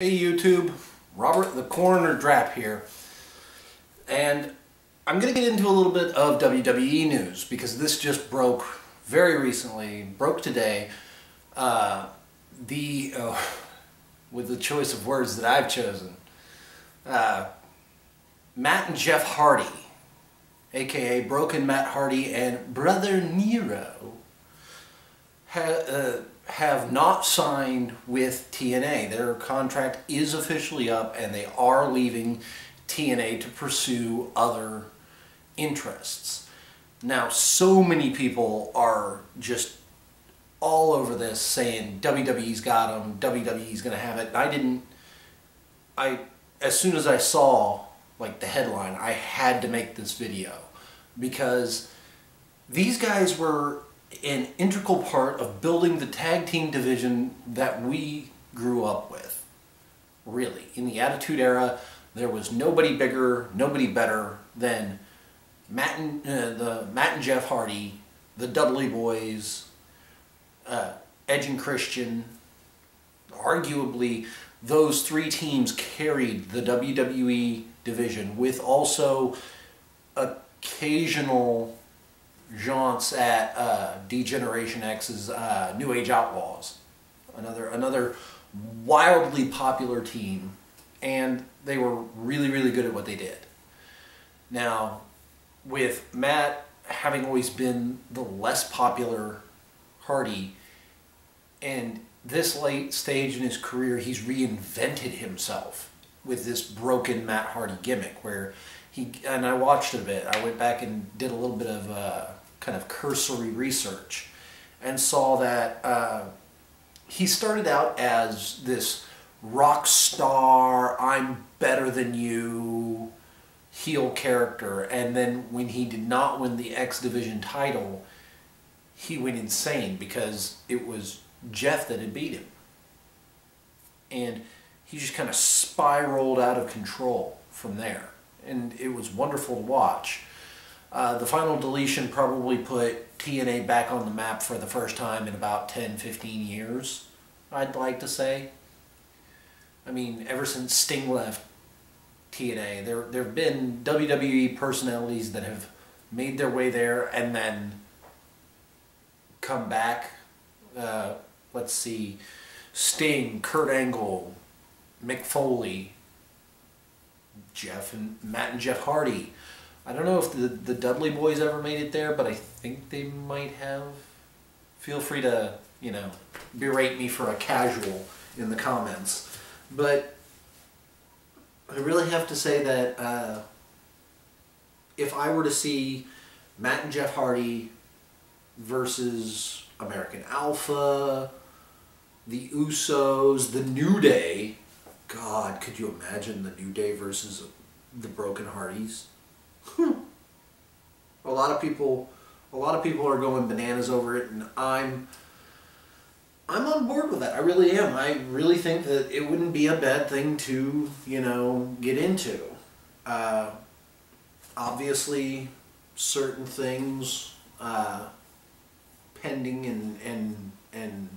Hey YouTube, Robert the Coroner Drapp here, and I'm going to get into a little bit of WWE news because this just broke very recently, broke today. With the choice of words that I've chosen, Matt and Jeff Hardy, aka Broken Matt Hardy and Brother Nero, have not signed with TNA. Their contract is officially up and they are leaving TNA to pursue other interests. Now, so many people are just all over this saying WWE's got them, WWE's going to have it. As soon as I saw like the headline, I had to make this video because these guys were an integral part of building the tag team division that we grew up with. Really, in the Attitude Era, there was nobody bigger, nobody better than Matt and Jeff Hardy, the Dudley Boys, Edge and Christian. Arguably, those three teams carried the WWE division, with also occasional jaunts at D-Generation X's New Age Outlaws, another wildly popular team, and they were really, really good at what they did. Now, with Matt having always been the less popular Hardy, and this late stage in his career, he's reinvented himself with this broken Matt Hardy gimmick, where and I watched it a bit. I went back and did a little bit of kind of cursory research and saw that he started out as this rock star, I'm better than you heel character, and then when he did not win the X Division title, he went insane because it was Jeff that had beat him. And he just kind of spiraled out of control from there. And it was wonderful to watch. The final deletion probably put TNA back on the map for the first time in about 10-15 years, I'd like to say. I mean, ever since Sting left TNA, there have been WWE personalities that have made their way there and then come back. Let's see, Sting, Kurt Angle, Mick Foley, Matt and Jeff Hardy. I don't know if the Dudley Boys ever made it there, but I think they might have. Feel free to, berate me for a casual in the comments. But I really have to say that if I were to see Matt and Jeff Hardy versus American Alpha, the Usos, the New Day, God, could you imagine the New Day versus the Broken Hardys? A lot of people are going bananas over it, and I'm on board with that. I really am. I really think that it wouldn't be a bad thing to, get into. Obviously, certain things pending and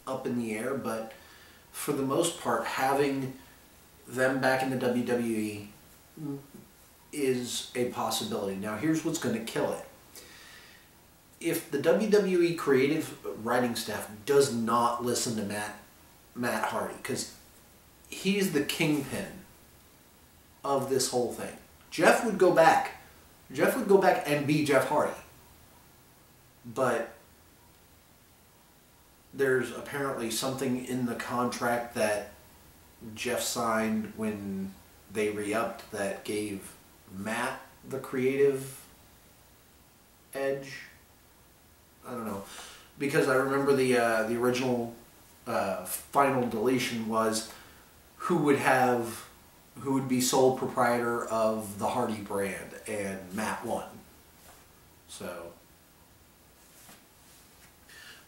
up in the air, but for the most part, having them back in the WWE is a possibility. Now, here's what's going to kill it. If the WWE creative writing staff does not listen to Matt Hardy, because he's the kingpin of this whole thing, Jeff would go back. Jeff would go back and be Jeff Hardy. But there's apparently something in the contract that Jeff signed when they re-upped that gave Matt the creative edge. I don't know, because I remember the original final deletion was who would be sole proprietor of the Hardy brand, and Matt won. So,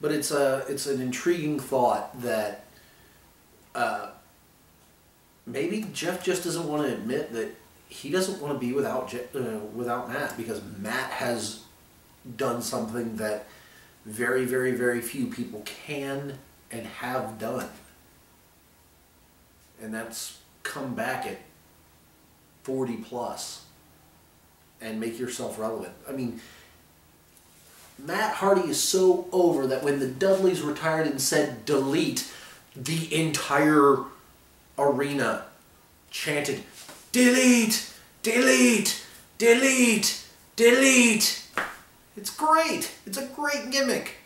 but it's an intriguing thought that maybe Jeff just doesn't want to admit that he doesn't want to be without Matt, because Matt has done something that very, very, very few people can and have done. and that's come back at 40 plus and make yourself relevant. I mean, Matt Hardy is so over that when the Dudleys retired and said delete, the entire arena chanted, delete, delete, delete, delete. It's great. It's a great gimmick.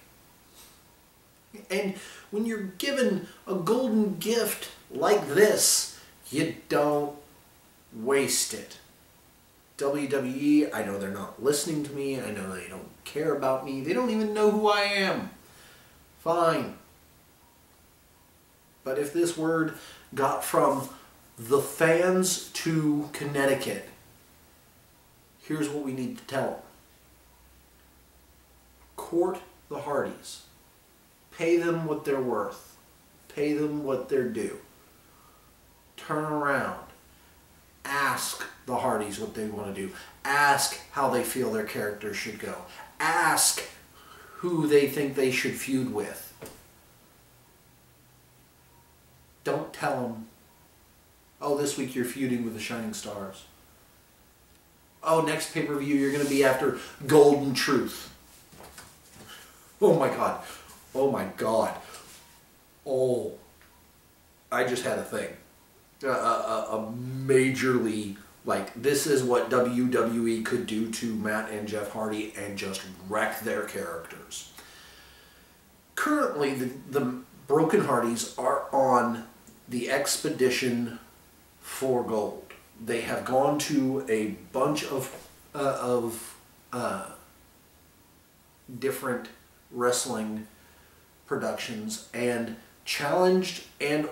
And when you're given a golden gift like this, you don't waste it. WWE, I know they're not listening to me. I know they don't care about me. They don't even know who I am. Fine. But if this word got from the fans to Connecticut, here's what we need to tell them. Court the Hardys. Pay them what they're worth. Pay them what they're due. Turn around. Ask the Hardys what they want to do. Ask how they feel their characters should go. Ask who they think they should feud with. Don't tell them, oh, this week you're feuding with the Shining Stars. Oh, next pay-per-view you're going to be after Golden Truth. Oh my God. Oh my God. Oh, I just had a thing. A majorly, like, this is what WWE could do to Matt and Jeff Hardy and just wreck their characters. Currently, the Broken Hardys are on the expedition for gold. They have gone to a bunch of different wrestling productions and challenged and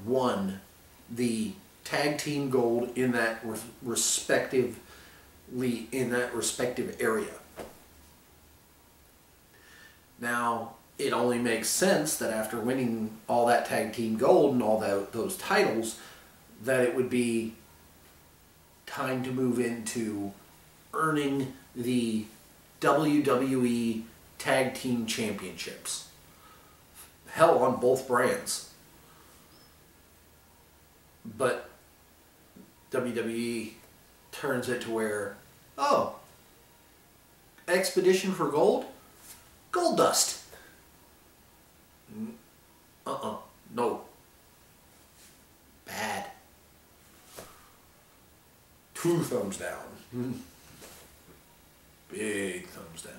won the tag team gold in that respective area. Now, it only makes sense that after winning all that tag team gold and all those titles, that it would be time to move into earning the WWE Tag Team Championships. Hell, on both brands. But WWE turns it to where, oh, expedition for gold? Gold dust. No. Bad. 2 thumbs down. Big thumbs down.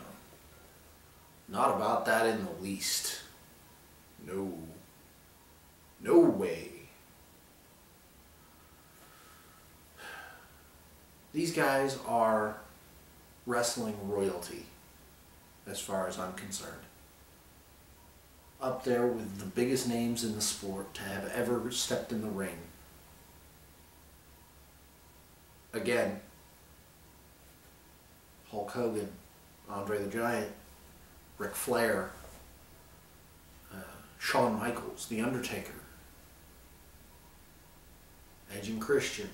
Not about that in the least. No. No way. These guys are wrestling royalty, as far as I'm concerned. Up there with the biggest names in the sport to have ever stepped in the ring. Again, Hulk Hogan, Andre the Giant, Ric Flair, Shawn Michaels, The Undertaker, Edge and Christian,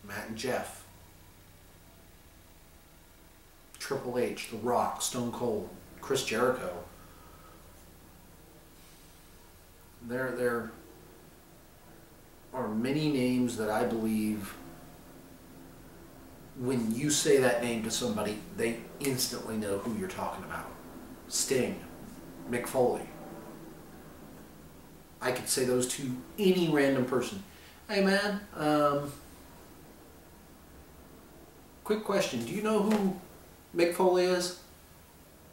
Matt and Jeff, Triple H, The Rock, Stone Cold, Chris Jericho. There are many names that I believe when you say that name to somebody, they instantly know who you're talking about. Sting, Mick Foley. I could say those to any random person. Hey man, quick question. Do you know who Mick Foley is?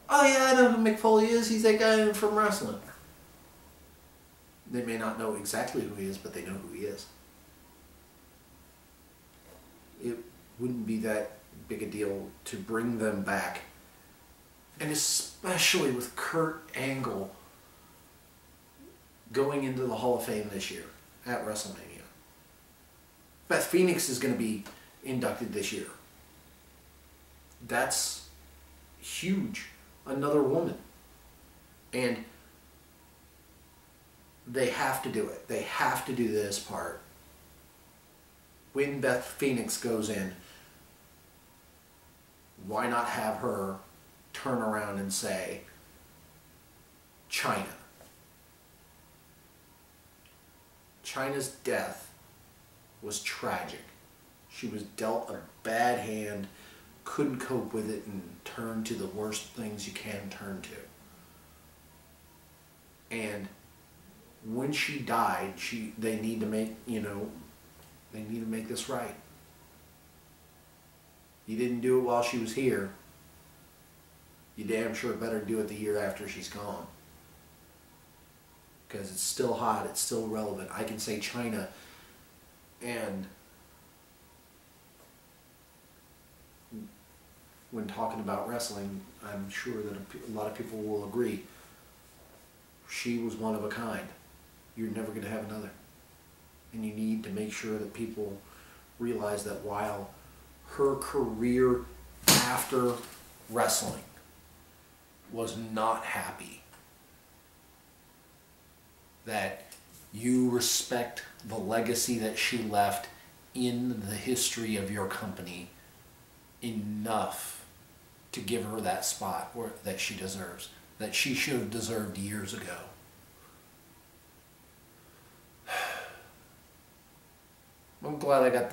Oh yeah, I know who Mick Foley is. He's that guy from wrestling. They may not know exactly who he is, but they know who he is. It wouldn't be that big a deal to bring them back. And especially with Kurt Angle going into the Hall of Fame this year at WrestleMania. Beth Phoenix is going to be inducted this year. That's huge. Another woman. And they have to do it. They have to do this part. When Beth Phoenix goes in, why not have her turn around and say, China. Chyna's death was tragic. She was dealt a bad hand, couldn't cope with it, and turned to the worst things you can turn to. And when she died, they need to make, they need to make this right. You didn't do it while she was here. You damn sure better do it the year after she's gone. Because it's still hot, it's still relevant. I can say Chyna, and when talking about wrestling, I'm sure that a lot of people will agree, she was one of a kind. You're never going to have another. And you need to make sure that people realize that while her career after wrestling was not happy, that you respect the legacy that she left in the history of your company enough to give her that spot that she deserves, that she should have deserved years ago. I'm glad I got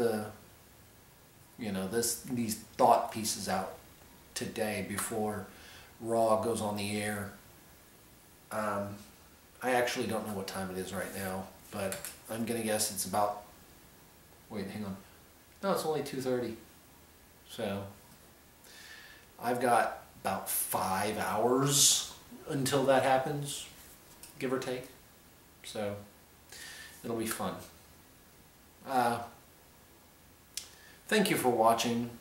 these thought pieces out today before Raw goes on the air. I actually don't know what time it is right now, but I'm gonna guess it's about, wait, hang on. No, it's only 2:30. So I've got about 5 hours until that happens, give or take. So it'll be fun. Thank you for watching.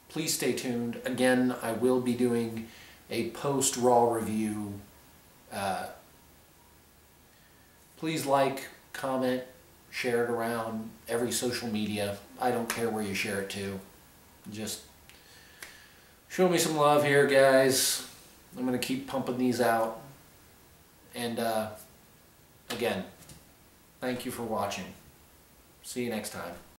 Please stay tuned. Again, I will be doing a post-Raw review. Please like, comment, share it around every social media. I don't care where you share it to. Just show me some love here, guys. I'm going to keep pumping these out. And again, thank you for watching. See you next time.